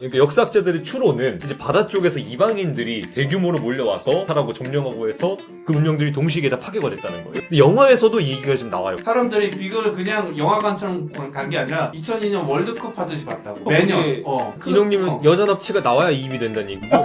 그러니까 역사학자들의 추론은 이제 바다 쪽에서 이방인들이 대규모로 몰려와서 하라고 점령하고 해서 그 문명들이 동시에 다 파괴가 됐다는 거예요. 근데 영화에서도 이 얘기가 지금 나와요. 사람들이 비극을 그냥 영화관처럼 간 게 아니라 2002년 월드컵 하듯이 봤다고. 매년. 이동님은 여자 납치가 나와야 이입이 된다는 얘기고.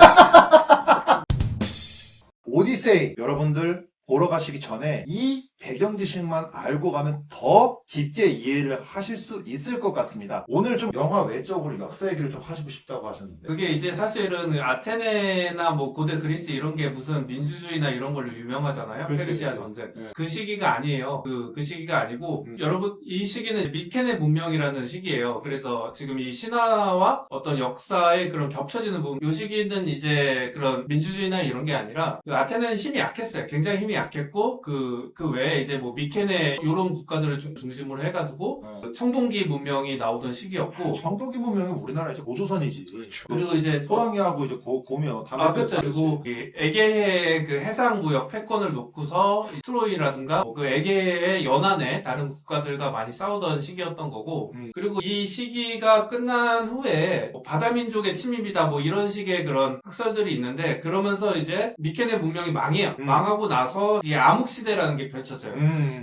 오디세이 여러분들 보러 가시기 전에 이 배경 지식만 알고 가면 더 깊게 이해를 하실 수 있을 것 같습니다. 오늘 좀 영화 외적으로 역사 얘기를 좀 하시고 싶다고 하셨는데, 그게 이제 사실은 아테네나 뭐 고대 그리스 이런 게 무슨 민주주의나 이런 걸로 유명하잖아요. 그치, 페르시아 그치. 전쟁. 네. 그 시기가 아니에요. 그 시기가 아니고 여러분 이 시기는 미케네 문명이라는 시기예요. 그래서 지금 이 신화와 어떤 역사의 그런 겹쳐지는 부분, 이 시기는 이제 그런 민주주의나 이런 게 아니라 그 아테네는 힘이 약했어요. 굉장히 힘이 약했고 그 외에 이제 뭐 미케네 이런 국가들을 중심으로 해가지고 그 청동기 문명이 나오던 시기였고, 청동기 문명이 우리나라 이제 고조선이지. 그리고 이제 호랑이하고 이제 고며 그렇죠. 그리고 이 에게해 그 해상 무역 패권을 놓고서 이 트로이라든가 뭐그 에게해 연안에 다른 국가들과 많이 싸우던 시기였던 거고, 그리고 이 시기가 끝난 후에 뭐 바다 민족의 침입이다 뭐 이런 식의 그런 학설들이 있는데, 그러면서 이제 미케네 문명이 망해요. 망하고 나서 이 암흑 시대라는 게 펼쳐져요.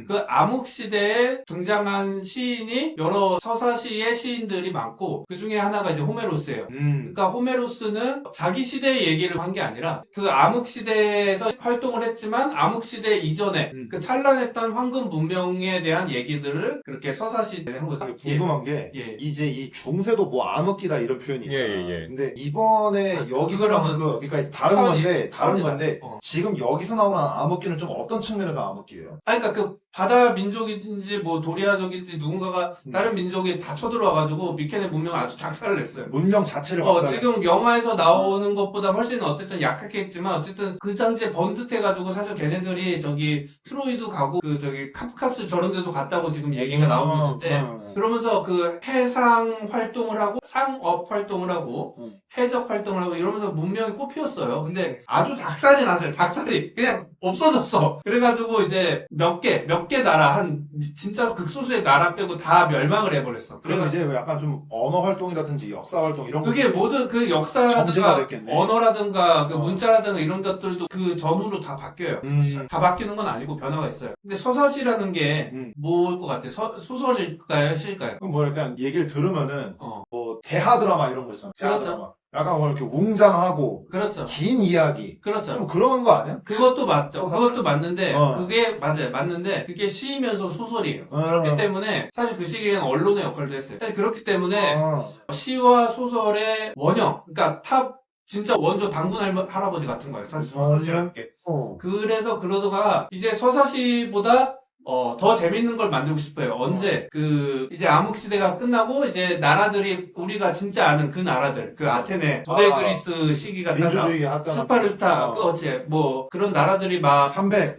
그 암흑 시대에 등장한 시인이 여러 서사시의 시인들이 많고, 그 중에 하나가 이제 호메로스예요. 그러니까 호메로스는 자기 시대의 얘기를 한 게 아니라 그 암흑 시대에서 활동을 했지만 암흑 시대 이전에 그 찬란했던 황금 문명에 대한 얘기들을 그렇게 서사시대에 한 거죠. 궁금한 게 예. 이제 이 중세도 뭐 암흑기다 이런 표현이 있잖아. 예. 근데 이번에 여기서 나오는 그러니까 다른 건데 지금 여기서 나오는 암흑기는 좀 어떤 측면에서 암흑기예요? 그러니까 그 바다 민족인지 뭐 도리아족인지 누군가가 다른 민족이 다 쳐들어와가지고 미케네 문명을 아주 작살을 냈어요. 문명 자체를 박살내. 지금 영화에서 나오는 것보다 훨씬 어쨌든 약하겠지만 어쨌든 그 당시에 번듯해가지고 사실 걔네들이 저기 트로이도 가고 그 저기 카프카스 저런 데도 갔다고 지금 얘기가 나오고 있는데, 그러면서 그 해상 활동을 하고 상업 활동을 하고 해적 활동을 하고 이러면서 문명이 꽃피웠어요. 근데 아주 작살이 났어요. 작살이 그냥 없어졌어. 그래가지고 이제 몇 개 나라 한 진짜 극소수의 나라 빼고 다 멸망을 해버렸어. 그럼 이제 약간 좀 언어 활동이라든지 역사 활동 이런 그게 모든 그 정제가 역사라든가 됐겠네. 언어라든가 그 문자라든가 이런 것들도 그 전후로 다 바뀌어요. 다 바뀌는 건 아니고 변화가 있어요. 근데 서사시라는 게 뭘 것 같아? 소설일까요? 시일까요? 그럼 뭐 약간 얘기를 들으면은 어. 뭐 대하 드라마 이런 거 있잖아. 대하 그렇죠. 드라마. 약간 뭐 이렇게 웅장하고 그렇죠. 긴 이야기. 그렇죠. 좀 그런 거 아니야? 그것도 맞죠. 소설? 그것도 맞는데, 어. 그게 맞아요. 맞는데, 그게 시이면서 소설이에요. 어. 그렇기 때문에, 사실 그 시기에는 언론의 역할도 했어요. 사실 그렇기 때문에, 어. 시와 소설의 원형, 그러니까 진짜 원조 당군 할아버지 같은 거예요. 사실 서사시라는 게. 그래서 그러다가, 이제 서사시보다 더 재밌는 걸 만들고 싶어요. 언제? 이제 암흑시대가 끝나고, 이제 나라들이, 우리가 진짜 아는 그 나라들, 그 아테네, 고대 그리스 시기 같다가, 민주주의 하다가 스파르타, 뭐, 그런 나라들이 막, 300.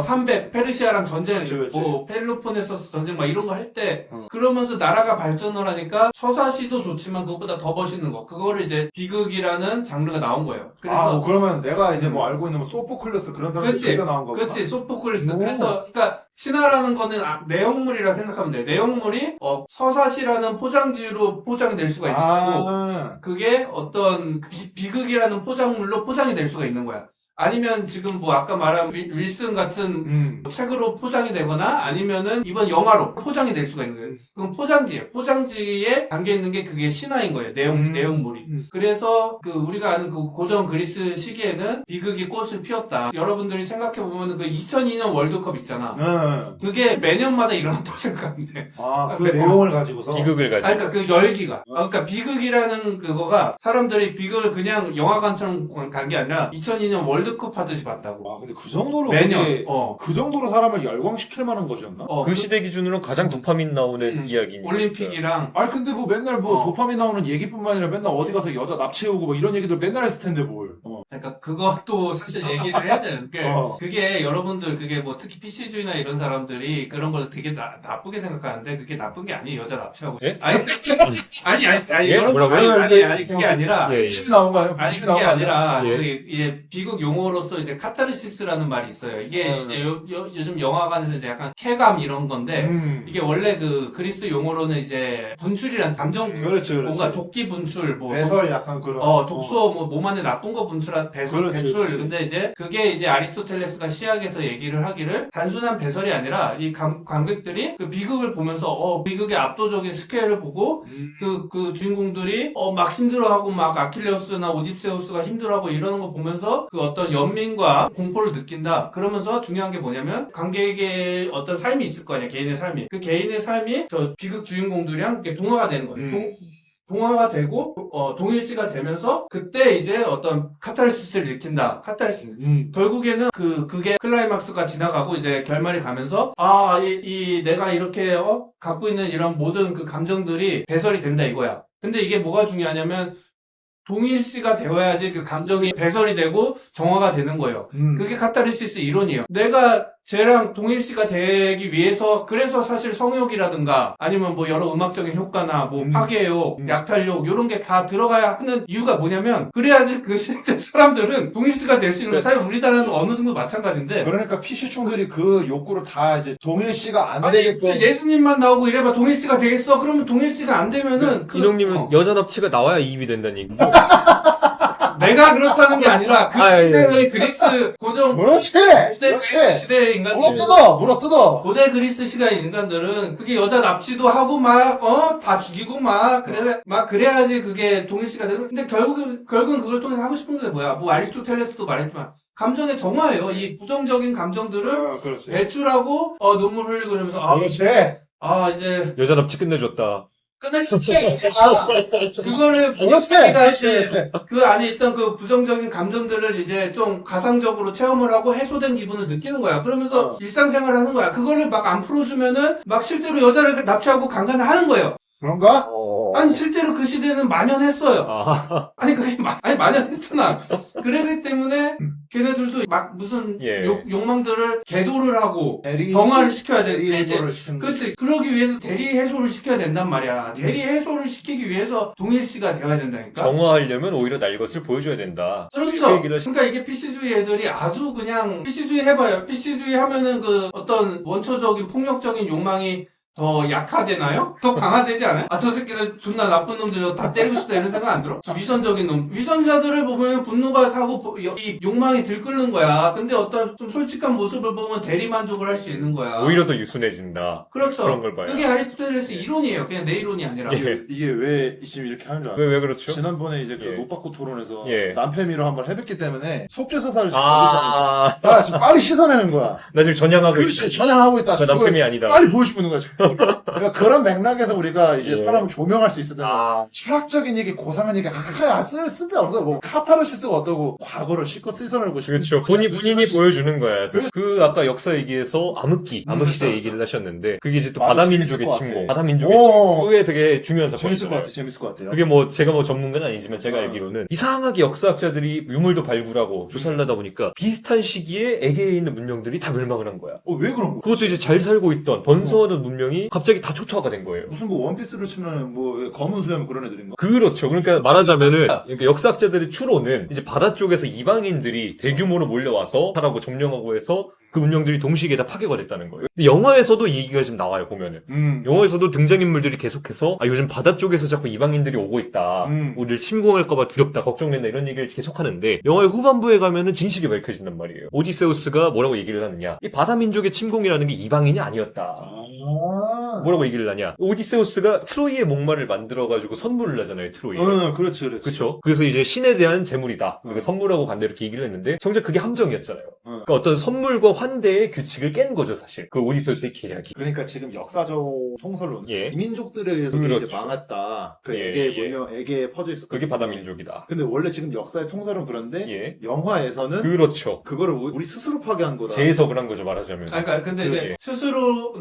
300, 페르시아랑 전쟁, 그치. 뭐, 펠로폰네소스 전쟁 막 이런 거 할 때, 그러면서 나라가 발전을 하니까 서사시도 좋지만 그것보다 더 멋있는 거. 그거를 이제 비극이라는 장르가 나온 거예요. 그래서. 뭐 그러면 내가 이제 뭐 알고 있는 뭐 소포클레스 그런 사람들이 나온 거구나. 그치, 소포클레스. 오. 그래서, 그러니까, 신화라는 거는 내용물이라 생각하면 돼. 내용물이, 서사시라는 포장지로 포장이 될 수가 있는 거고, 그게 어떤 비극이라는 포장물로 포장이 될 수가 있는 거야. 아니면 지금 뭐 아까 말한 윌슨 같은 책으로 포장이 되거나 아니면은 이번 영화로 포장이 될 수가 있는 거예요. 그건 포장지예요. 포장지에 담겨 있는 게 그게 신화인 거예요. 내용물이. 그래서 우리가 아는 그 고전 그리스 시기에는 비극이 꽃을 피웠다. 여러분들이 생각해 보면 그 2002년 월드컵 있잖아. 그게 매년마다 일어났다고 생각하면 돼. 그 내용을 가지고서 비극을 가지고. 그러니까 그 열기가. 그러니까 비극이라는 그거가 사람들이 비극을 그냥 영화관처럼 간 게 아니라 2002년 월드컵 하듯이 봤다고. 근데 그 정도로 매년. 그 정도로 사람을 열광시킬 만한 것이었나? 그 시대 기준으로는 가장 도파민 나오는 이야기니까. 올림픽이랑. 근데 뭐 맨날 도파민 나오는 얘기뿐만 아니라 맨날 어디 가서 여자 납치해오고 뭐 이런 얘기들 맨날 했을 텐데 뭘. 그러니까 그것도 사실 얘기를 해야 되는 게 어. 그게 여러분들 그게 뭐 특히 PC주의나 이런 사람들이 그런 걸 되게 나쁘게 생각하는데 그게 나쁜 게 아니에요. 여자 납치하고. 예? 아니 예? 여러분 뭐라고요? 아니 그게 아니라 예, 예. 무심히 나온 거예요? 아니 무심히 그게 나온 거 아니야? 아니라 예. 그 이제 비극 용어로서 이제 카타르시스라는 말이 있어요. 이게 이제 요즘 영화관에서 이제 약간 쾌감 이런 건데 이게 원래 그 그리스 용어로는 이제 분출이란 감정 그렇지, 그렇지. 뭔가 독기 분출 뭐 배설 약간 그런. 독소 뭐 몸 안에 나쁜 거 분출한 배출 그렇지, 배출 그렇지. 근데 이제 그게 이제 아리스토텔레스가 시학에서 얘기를 하기를 단순한 배설이 아니라 이 관객들이 그 비극을 보면서 비극의 압도적인 스케일을 보고 그 주인공들이 막 힘들어하고 막 아킬레우스나 오집세우스가 힘들어하고 이러는 거 보면서 그 어떤 연민과 공포를 느낀다. 그러면서 중요한 게 뭐냐면 관객의 어떤 삶이 있을 거 아니야. 개인의 삶이. 그 개인의 삶이 저 비극 주인공들이랑 이렇게 동화가 되는 거예요. 동화가 되고 동일시가 되면서 그때 이제 어떤 카타르시스를 느낀다. 카타르시스. 결국에는 그게 클라이막스가 지나가고 이제 결말이 가면서 내가 이렇게 갖고 있는 이런 모든 그 감정들이 배설이 된다 이거야. 근데 이게 뭐가 중요하냐면 동일시가 되어야지 그 감정이 배설이 되고 정화가 되는 거예요. 그게 카타르시스 이론이에요. 내가 쟤랑 동일시가 되기 위해서 그래서 사실 성욕이라든가 아니면 뭐 여러 음악적인 효과나 뭐 파괴욕, 약탈욕 이런 게 다 들어가야 하는 이유가 뭐냐면 그래야지 그 시대 사람들은 동일시가 될 수 있는 거예요. 사실 우리나라는 어느 정도 마찬가지인데 그러니까 PC충들이 그 욕구를 다 이제 동일시가 안 아니 되게끔. 예수님만 나오고 이래봐 동일시가 되겠어? 그러면 동일시가 안 되면은 이놈님은 여자 납치가 나와야 이입이 된다는 얘기. 내가 그렇다는 게 아니라 그 예. 시대의 그리스 고정 그렇지! 고대 그리스 시대의 인간들 물어뜯어! 고대 그리스 시대의 인간들은 그게 여자 납치도 하고 막 다 죽이고 막 그래야지 그게 동일시가 되는. 근데 결국은 그걸 통해서 하고 싶은 게 뭐야? 뭐 아리스토텔레스도 말했지만 감정의 정화예요. 이 부정적인 감정들을 그렇지. 배출하고 눈물 흘리고 그러면서 그렇지. 이제 여자 납치 끝내줬다. 끝내줬지. 그거를 그렇지. 우리가 할때 그 안에 있던 그 부정적인 감정들을 이제 좀 가상적으로 체험을 하고 해소된 기분을 느끼는 거야. 그러면서 일상생활을 하는 거야. 그거를 막 안 풀어주면은 막 실제로 여자를 납치하고 강간을 하는 거예요. 그런가? 아니 실제로 그 시대는 만연했어요. 아니 그게 만연했잖아. 그러기 때문에 걔네들도 막 무슨 예. 욕망들을 계도를 하고 대리 정화를 시켜야 돼. 해소를 시키는 거지. 그렇지. 그러기 위해서 대리 해소를 시켜야 된단 말이야. 대리 해소를 시키기 위해서 동일시가 되어야 된다니까. 정화하려면 오히려 날 것을 보여줘야 된다. 그렇죠. 그 얘기를 그러니까 이게 PC주의 애들이 아주 그냥 PC주의 해봐요. PC주의 하면은 그 어떤 원초적인 폭력적인 욕망이 더 약화되나요? 더 강화되지 않아요? 저 새끼들 존나 나쁜 놈들 다 때리고 싶다 이런 생각 안 들어? 위선적인 놈. 위선자들을 보면 분노가 타고 이 욕망이 들끓는 거야. 근데 어떤 좀 솔직한 모습을 보면 대리만족을 할 수 있는 거야. 오히려 더 유순해진다. 그렇죠. 그런 걸 봐요. 그게 아리스토텔레스 이론이에요. 그냥 내 이론이 아니라. 예. 이게 왜 지금 이렇게 하는 줄 알아? 왜 그렇죠? 지난번에 이제 그 예. 노빠꾸 토론에서 예. 남패미로 한번 해봤기 때문에 속죄서사를 지금 거기서 나 지금 빨리 씻어내는 거야. 지금 전향하고 그렇지, 있어. 전향하고 있다. 나 남편이 아니다. 빨리 보여주고 있는 거야, 지금. 그러니까 그런 맥락에서 우리가 이제 예. 사람을 조명할 수 있어야 되는 거야. 철학적인 얘기, 고상한 얘기, 쓸데없어. 뭐, 카타르시스가 어떠고, 과거를 씻고 씻어내고 싶은 그렇죠. 본인이 보여주는 거야. 그 아까 역사 얘기에서 암흑기, 암흑시대 그렇죠. 얘기를 하셨는데 그게 이제 또 맞아, 바다민족의 재밌을 것 침공, 같아. 바다민족의 오. 침공. 그게 되게 중요한 사건이잖아요. 재밌을 것 같아요. 그게 제가 전문가는 아니지만 제가 알기로는 이상하게 역사학자들이 유물도 발굴하고 조사를 하다 보니까 비슷한 시기에 에게에 있는 문명들이 다 멸망을 한 거야. 왜 그런 거야? 그것도 이제 잘 살고 있던 번성하던 문명이 갑자기 다 초토화가 된 거예요. 무슨 뭐 원피스를 치면 뭐 검은 수염 그런 애들인가? 그렇죠. 그러니까 말하자면은 그러니까 역사학자들의 추론은 이제 바다 쪽에서 이방인들이 대규모로 몰려와서 하라고 점령하고 해서 그 문명들이 동시에 다 파괴가 됐다는 거예요. 근데 영화에서도 이 얘기가 지금 나와요, 보면은. 영화에서도 등장인물들이 계속해서 요즘 바다 쪽에서 자꾸 이방인들이 오고 있다. 우리를 침공할까봐 두렵다, 걱정된다 이런 얘기를 계속 하는데 영화의 후반부에 가면은 진실이 밝혀진단 말이에요. 오디세우스가 뭐라고 얘기를 하느냐. 이 바다 민족의 침공이라는 게 이방인이 아니었다. 뭐라고 얘기를 하냐. 오디세우스가 트로이의 목마를 만들어가지고 선물을 하잖아요, 트로이에. 그렇지. 그렇죠. 그래서 이제 신에 대한 재물이다. 그러니까 선물하고 간다 이렇게 얘기를 했는데 정작 그게 함정이었잖아요. 그러니까 어떤 선물과 환대의 규칙을 깬 거죠, 사실. 그 오디세우스의 계략이. 그러니까 지금 역사적 통설로는 예. 이민족들에 의해서 그렇죠. 이제 망했다. 그 예, 에게에 예. 물려 에게에 퍼져 있었다. 그게 바다 민족이다. 근데 원래 지금 역사의 통설은 그런데 예. 영화에서는 그렇죠. 그거를 우리 스스로 파괴한 거다. 재해석을 한 거죠, 말하자면. 그러니까 근데 이제 예. 스스로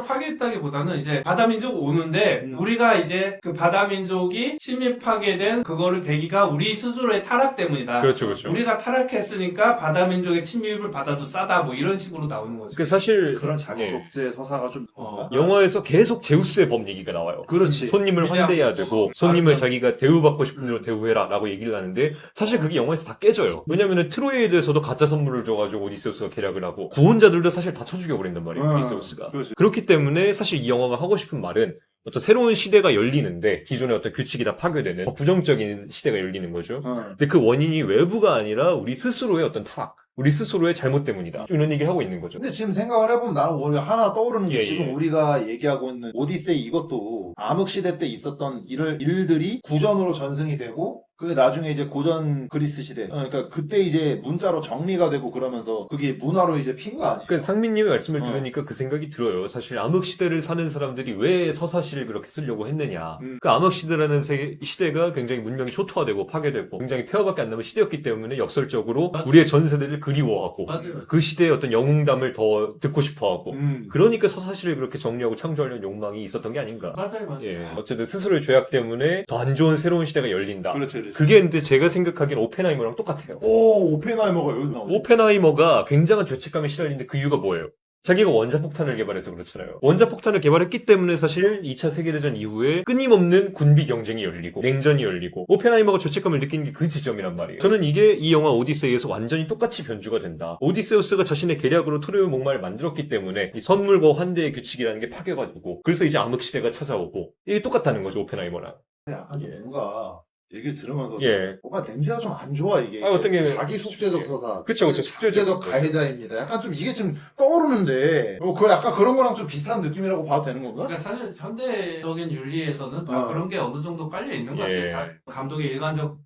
파괴했다기보다 문제보다는 이제 바다민족 오는데 우리가 이제 그 바다민족이 침입하게 된 그거를 계기가 우리 스스로의 타락 때문이다. 그렇죠, 그렇죠. 우리가 타락했으니까 바다민족의 침입을 받아도 싸다 뭐 이런 식으로 나오는 거죠. 그 사실 그런 자기 속죄 서사가 좀 영화에서 계속 제우스의 법 얘기가 나와요. 그렇지. 손님을 환대해야 되고 손님을 자기가 대우받고 싶은 대로 대우해라 라고 얘기를 하는데 사실 그게 영화에서 다 깨져요. 왜냐면은 트로이에 대해서도 가짜 선물을 줘가지고 오디세우스가 계략을 하고 구원자들도 사실 다 쳐 죽여버린단 말이에요. 오디세우스가. 그렇지. 그렇기 때문에 사실 이 영화가 하고 싶은 말은 어떤 새로운 시대가 열리는데 기존의 어떤 규칙이 다 파괴되는 부정적인 시대가 열리는 거죠. 근데 그 원인이 외부가 아니라 우리 스스로의 어떤 타락, 우리 스스로의 잘못 때문이다. 좀 이런 얘기를 하고 있는 거죠. 근데 지금 생각을 해보면 나는 오히려 하나 떠오르는 게 예, 지금 예. 우리가 얘기하고 있는 오디세이 이것도 암흑시대 때 있었던 일들이 구전으로 전승이 되고 그게 나중에 이제 고전 그리스 시대 그러니까 그때 이제 문자로 정리가 되고 그러면서 그게 문화로 이제 핀 거 아니에요? 그 상민님의 말씀을 들으니까 그 생각이 들어요. 사실 암흑시대를 사는 사람들이 왜 서사시를 그렇게 쓰려고 했느냐. 그 암흑시대라는 시대가 굉장히 문명이 초토화되고 파괴되고 굉장히 폐허밖에 안 남은 시대였기 때문에 역설적으로 맞아요. 우리의 전 세대를 그리워하고 맞아요. 그 시대의 어떤 영웅담을 더 듣고 싶어하고 음. 그러니까 서사시를 그렇게 정리하고 창조하려는 욕망이 있었던 게 아닌가. 맞아요. 예. 어쨌든 스스로의 죄악 때문에 더 안 좋은 새로운 시대가 열린다. 그렇지, 그렇지. 그게 근데 제가 생각하기엔 오펜하이머랑 똑같아요. 오, 오펜하이머가 여기 나오지. 오펜하이머가 굉장한 죄책감에 시달리는데 그 이유가 뭐예요? 자기가 원자폭탄을 개발해서 그렇잖아요. 원자폭탄을 개발했기 때문에 사실 2차 세계대전 이후에 끊임없는 군비 경쟁이 열리고 냉전이 열리고 오펜하이머가 죄책감을 느끼는 게 그 지점이란 말이에요. 저는 이게 이 영화 오디세이에서 완전히 똑같이 변주가 된다. 오디세우스가 자신의 계략으로 트로이 목마를 만들었기 때문에 이 선물과 환대의 규칙이라는 게 파괴가 되고 그래서 이제 암흑시대가 찾아오고 이게 똑같다는 거죠, 오펜하이머랑. 약간 좀 뭔가 얘기를 들으면서 예. 뭔가 냄새가 좀 안 좋아 이게. 아, 어떤 게- 자기 숙제적 서사. 그쵸, 그쵸. 숙제적 가해자입니다. 약간 좀 이게 좀 떠오르는데 그 약간 그런 거랑 좀 비슷한 느낌이라고 봐도 되는 건가? 그러니까 사실 현대적인 윤리에서는 어. 그런 게 어느 정도 깔려 있는 것 예. 같아요. 감독의 일관적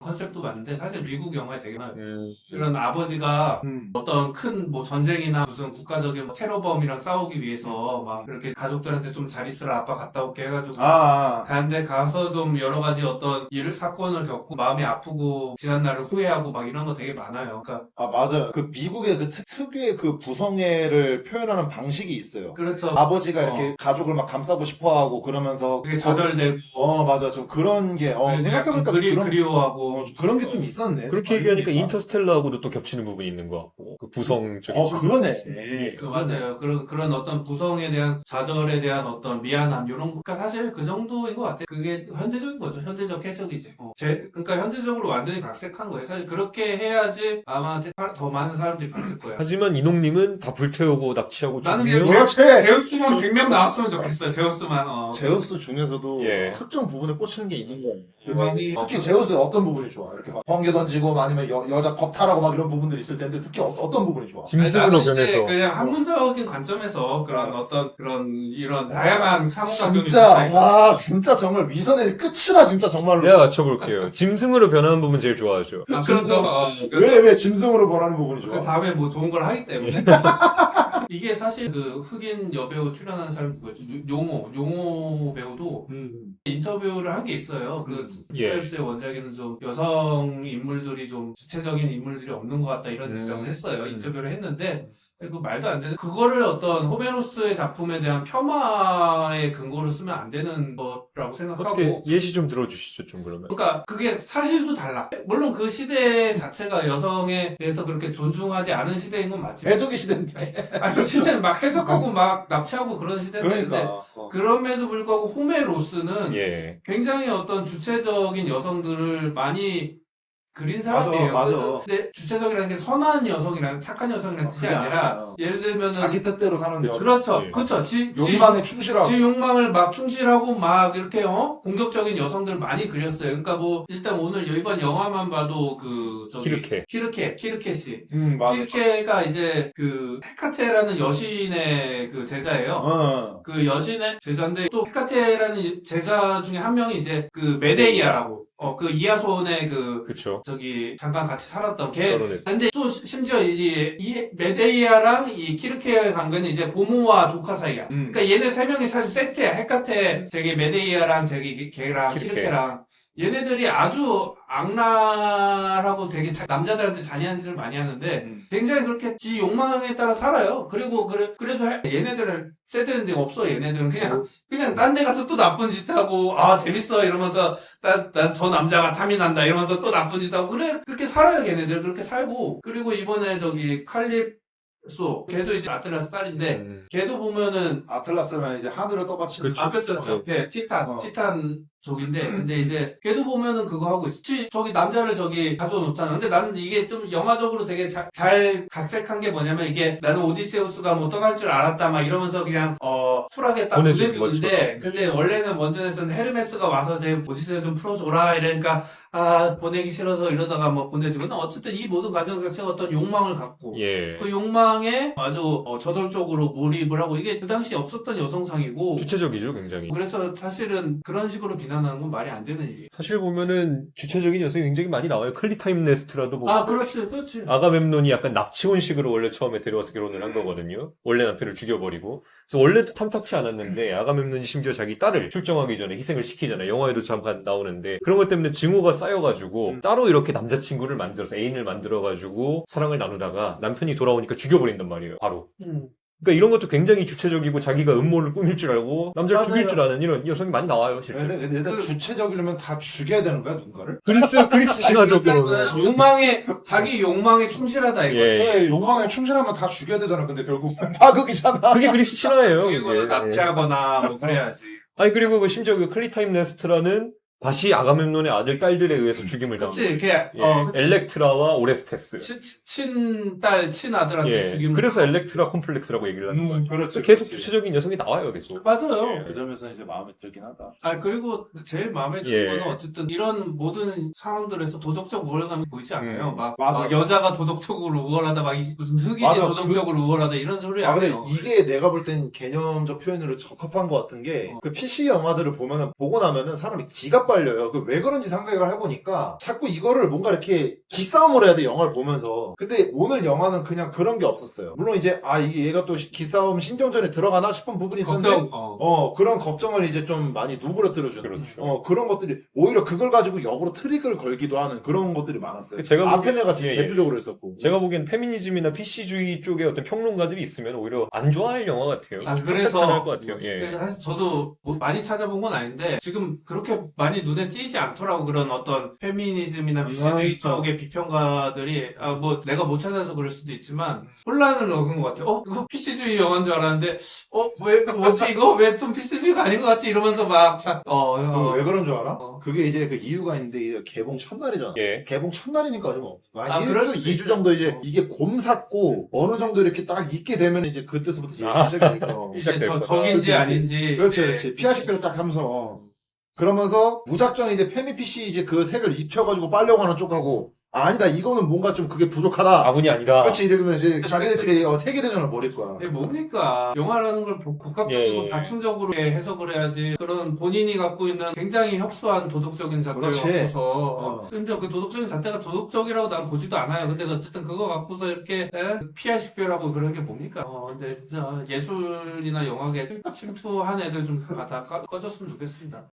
컨셉도 맞는데 사실 미국 영화에 되게 많아요. 음. 이런 아버지가 음. 어떤 큰 뭐 전쟁이나 무슨 국가적인 뭐 테러범이랑 싸우기 위해서 막 그렇게 가족들한테 좀 잘 있으라 아빠 갔다 올게 해가지고 가는데 가서 좀 여러 가지 어떤 사건을 겪고 마음이 아프고 지난 날을 후회하고 막 이런 거 되게 많아요. 그러니까 맞아요. 그 미국의 그 특유의 그 부성애를 표현하는 방식이 있어요. 그렇죠. 아버지가 이렇게 가족을 막 감싸고 싶어하고 그러면서 그게 좌절되고 맞아. 좀 그런 게 그래서 약간 생각해보니까 그리워하고 그런 게 좀 있었네. 그렇게 얘기하니까 인터스텔라하고도 또 겹치는 부분이 있는 것 같고 그 부성적인 그러네. 맞아요. 그런 어떤 부성에 대한 좌절에 대한 어떤 미안함 이런 거. 그러니까 사실 그 정도인 것 같아요. 그게 현대적인 거죠. 현대적 해석이지. 그러니까 현대적으로 완전히 각색한 거예요. 사실 그렇게 해야지 아마 더 많은 사람들이 봤을 거예요. 하지만 이농님은 다 불태우고 납치하고 나는 죽이면 그냥 그렇지. 제우스만 100명 나왔으면 좋겠어요. 제우스만. 제우스 중에서도 예. 특정 부분에 꽂히는 게 있는 거예요. 부분이- 특히 제우스 어떤 부분이 좋아? 이렇게 막 번개 던지고 아니면 여자 겁탈하고 막 이런 부분들이 있을 텐데 특히 어떤 부분이 좋아? 짐승으로 나는 이제 변해서 그냥 학문적인 관점에서 그런 어떤 이런 다양한 사고작용이 진짜 정말 위선의 끝이라 진짜 정말로. 내가 맞춰볼게요. 짐승으로 변하는 부분 제일 좋아하죠. 그렇죠. 왜 짐승으로 변하는 부분이 그 좋아? 다음에 뭐 좋은 걸 하기 때문에. 이게 사실 그 흑인 여배우 출연하는 사람 누구였죠? 용호 배우도 인터뷰를 한 게 있어요. 그 예. 스페이스의 원작에는 좀 여성 인물들이 좀 주체적인 인물들이 없는 것 같다 이런 지적을 했어요. 인터뷰를 했는데 그 말도 안 되는 그거를 어떤 호메로스의 작품에 대한 폄하의 근거로 쓰면 안 되는 거라고 생각하고 어떻게 예시 좀 들어주시죠, 좀 그러면. 그러니까 그게 사실도 달라. 물론 그 시대 자체가 여성에 대해서 그렇게 존중하지 않은 시대인 건 맞지. 해적의 시대인데. 아니 진짜 막 해석하고 막 납치하고 그런 시대인데 그러니까. 그럼에도 불구하고 호메로스는 예. 굉장히 어떤 주체적인 여성들을 많이 그린 사람이에요. 맞아. 근데 주체적이라는 게 선한 여성이라는 착한 여성이라는 뜻이 그게 아니라 아니라 예를 들면은 자기 뜻대로 사는 여자. 그렇죠. 예. 그렇죠. 욕망에 충실하고. 지 욕망을 막 충실하고 막 이렇게 공격적인 여성들을 많이 그렸어요. 그러니까 뭐 일단 오늘 이번 영화만 봐도 그 저기 키르케 맞아. 키르케가 이제 그 헤카테라는 여신의 그 제자예요. 그 여신의 제자인데 또 헤카테라는 제자 중에 한 명이 이제 그 메데이아라고 그 이하손의 그쵸. 저기 잠깐 같이 살았던 걔. 결혼했. 근데 또 심지어 이 메데이아랑 이 키르케의 관계는 이제 고모와 조카 사이야. 그러니까 얘네 세 명이 사실 세트야. 헤카테, 저기 메데이아랑 저기 걔랑 키르케. 키르케랑 얘네들이 아주 악랄하고 되게 남자들한테 잔인한 짓을 많이 하는데 굉장히 그렇게 지 욕망에 따라 살아요. 그리고 그래도 얘네들은 새드엔딩 없어. 얘네들은 그냥 딴 데 가서 또 나쁜 짓 하고 아 재밌어 이러면서 난 저 남자가 탐이 난다 이러면서 또 나쁜 짓 하고 그래 그렇게 살아요. 걔네들 그렇게 살고 그리고 이번에 저기 칼립소 걔도 이제 아틀라스 딸인데 걔도 보면은 아틀라스는 이제 하늘을 떠받치는. 그쵸. 네, 티탄 족인데, 근데 이제, 걔도 보면은 그거 하고 있어. 저기 남자를 저기 가져놓잖아. 근데 나는 이게 좀 영화적으로 되게 잘 각색한 게 뭐냐면, 이게 나는 오디세우스가 뭐 떠날 줄 알았다, 막 이러면서 그냥, 쿨하게 딱 보내주는데, 근데 원래는 원전에서는 헤르메스가 와서 제 오디세우스 좀 풀어줘라, 이러니까, 보내기 싫어서 이러다가 뭐 보내주고, 어쨌든 이 모든 과정 자체가 어떤 욕망을 갖고, 예. 그 욕망에 아주 저돌적으로 몰입을 하고, 이게 그 당시 없었던 여성상이고, 주체적이죠, 굉장히. 그래서 사실은 그런 식으로 비난하는 건 말이 안 되는 일이에요. 사실 보면은 주체적인 여성이 굉장히 많이 나와요. 클리타임네스트라도 그렇지. 아가멤논이 약간 납치혼식으로 원래 처음에 데려와서 결혼을 한 거거든요. 원래 남편을 죽여버리고. 그래서 원래도 탐탁치 않았는데 아가멤논이 심지어 자기 딸을 출정하기 전에 희생을 시키잖아요. 영화에도 잠깐 나오는데 그런 것 때문에 증오가 쌓여가지고 따로 이렇게 남자친구를 만들어서 애인을 만들어가지고 사랑을 나누다가 남편이 돌아오니까 죽여버린단 말이에요. 바로. 그러니까 이런 것도 굉장히 주체적이고 자기가 음모를 꾸밀 줄 알고 남자를 죽일 줄 아는 이런 여성이 많이 나와요, 실제. 근데 일단 주체적이려면 다 죽여야 되는 거야, 누군가를? 그리스 신화적으로. 자기 욕망에 충실하다 이거. 예, 욕망에 충실하면 다 죽여야 되잖아. 근데 결국 파극이잖아. 그게 그리스 신화예요. 죽이거나 납치하거나 뭐 그래야지. 아니 그리고 그 심지어 그 클리타임네스트라는 다시 아가멤논의 아들 딸들에 의해서 죽임을 당합니다. 그치, 그치. 엘렉트라와 오레스테스. 친아들한테 예. 죽임을. 그래서 엘렉트라 콤플렉스라고 얘기를 하는 거예요. 그렇지. 계속 그렇지. 주체적인 여성이 나와요, 계속. 맞아요. 그 점에서 이제 마음에 들긴 하다. 그리고 제일 마음에 드는 예. 거는 어쨌든 이런 모든 상황들에서 도덕적 우월감이 보이지 않아요. 맞아. 여자가 도덕적으로 우월하다, 무슨 흑인이 맞아. 도덕적으로 우월하다 이런 소리 안 근데 해요. 이게 내가 볼 땐 개념적 표현으로 적합한 것 같은 게, 그 PC 영화들을 보고 나면은 사람이 기가 빨려요. 왜 그런지 생각을 해보니까, 자꾸 이거를 뭔가 이렇게 기싸움을 해야 돼, 영화를 보면서. 근데 오늘 영화는 그냥 그런 게 없었어요. 물론 이제, 이게 얘가 또 기싸움 신경전에 들어가나 싶은 부분이 있었는데, 그런 걱정을 이제 좀 많이 누그러뜨려주는. 그렇죠. 그런 것들이, 오히려 그걸 가지고 역으로 트릭을 걸기도 하는 그런 것들이 많았어요. 제가 아테네가 지금 예, 예. 대표적으로 했었고. 제가 보기엔 페미니즘이나 PC주의 쪽에 어떤 평론가들이 있으면 오히려 안 좋아할 영화 같아요. 그래서 할 것 같아요. 예. 그래서 사실 저도 뭐 많이 찾아본 건 아닌데 지금 그렇게 많이 눈에 띄지 않더라고. 그런 어떤 페미니즘이나 PC주의 쪽의 비평가들이 뭐 내가 못 찾아서 그럴 수도 있지만 혼란을 얻은 것 같아요. 이거 PC주의 영화인 줄 알았는데 왜 뭐지 이거 왜 좀 PC주의가 아닌 것 같지 이러면서 왜 그런 줄 알아? 그게 이제 그 이유가 있는데 이제 개봉 첫날이잖아. 예. 개봉 첫날이니까 좀 1주, 2주 정도 이제 이게 곰삭고 어느 정도 이렇게 딱 있게 되면 이제 그때서부터 시작되니까. 시작될 거다. 적인지 아닌지. 그렇지. 피아식별을 딱 하면서 그러면서 무작정 이제 페미피시 이제 그 색을 입혀가지고 빨려고 하는 쪽하고 아니다 이거는 뭔가 좀 그게 부족하다. 아군이 아니다. 그렇지 이러면 이제 자기들끼리 세계대전을 벌일 거야. 이게 뭡니까? 영화라는 걸 복합적이고 다층적으로 해석을 해야지. 그런 본인이 갖고 있는 굉장히 협소한 도덕적인 잣대를 갖고서 근데 그 도덕적인 잣대가 도덕적이라고 난 보지도 않아요. 근데 어쨌든 그거 갖고서 이렇게 피아식별하고 그런 게 뭡니까? 근데 진짜 예술이나 영화계 침투한 애들 좀 다 꺼졌으면 좋겠습니다.